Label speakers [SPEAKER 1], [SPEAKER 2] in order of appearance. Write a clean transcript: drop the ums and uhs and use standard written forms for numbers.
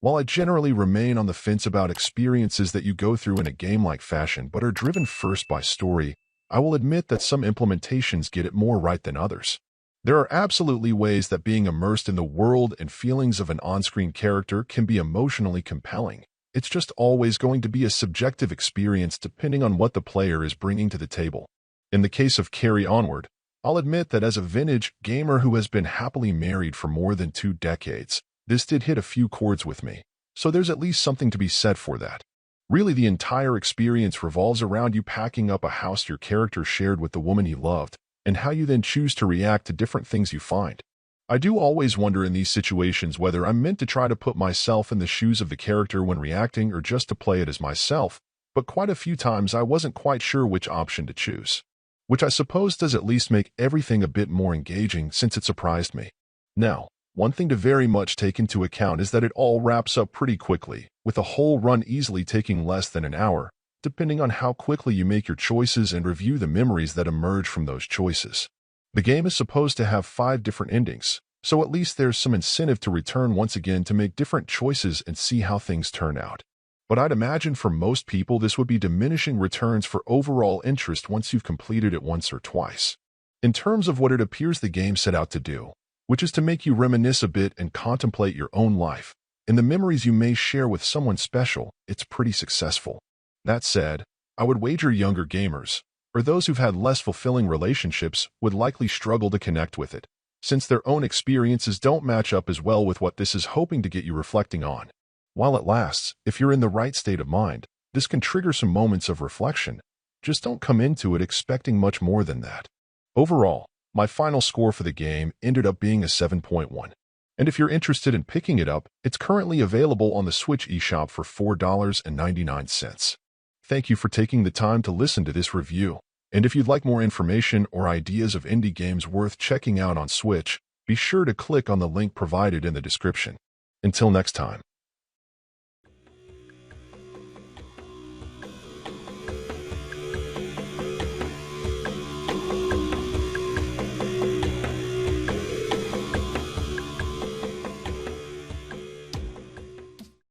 [SPEAKER 1] While I generally remain on the fence about experiences that you go through in a game-like fashion but are driven first by story, I will admit that some implementations get it more right than others. There are absolutely ways that being immersed in the world and feelings of an on-screen character can be emotionally compelling. It's just always going to be a subjective experience depending on what the player is bringing to the table. In the case of Onward, I'll admit that as a vintage gamer who has been happily married for more than 2 decades, this did hit a few chords with me, so there's at least something to be said for that. Really, the entire experience revolves around you packing up a house your character shared with the woman he loved, and how you then choose to react to different things you find. I do always wonder in these situations whether I'm meant to try to put myself in the shoes of the character when reacting or just to play it as myself, but quite a few times I wasn't quite sure which option to choose. Which I suppose does at least make everything a bit more engaging since it surprised me. Now, one thing to very much take into account is that it all wraps up pretty quickly, with a whole run easily taking less than an hour, depending on how quickly you make your choices and review the memories that emerge from those choices. The game is supposed to have 5 different endings, so at least there's some incentive to return once again to make different choices and see how things turn out. But I'd imagine for most people this would be diminishing returns for overall interest once you've completed it once or twice. In terms of what it appears the game set out to do, which is to make you reminisce a bit and contemplate your own life, and the memories you may share with someone special, it's pretty successful. That said, I would wager younger gamers, or those who've had less fulfilling relationships, would likely struggle to connect with it, since their own experiences don't match up as well with what this is hoping to get you reflecting on. While it lasts, if you're in the right state of mind, this can trigger some moments of reflection. Just don't come into it expecting much more than that. Overall, my final score for the game ended up being a 7.1. And if you're interested in picking it up, it's currently available on the Switch eShop for $4.99. Thank you for taking the time to listen to this review. And if you'd like more information or ideas of indie games worth checking out on Switch, be sure to click on the link provided in the description. Until next time.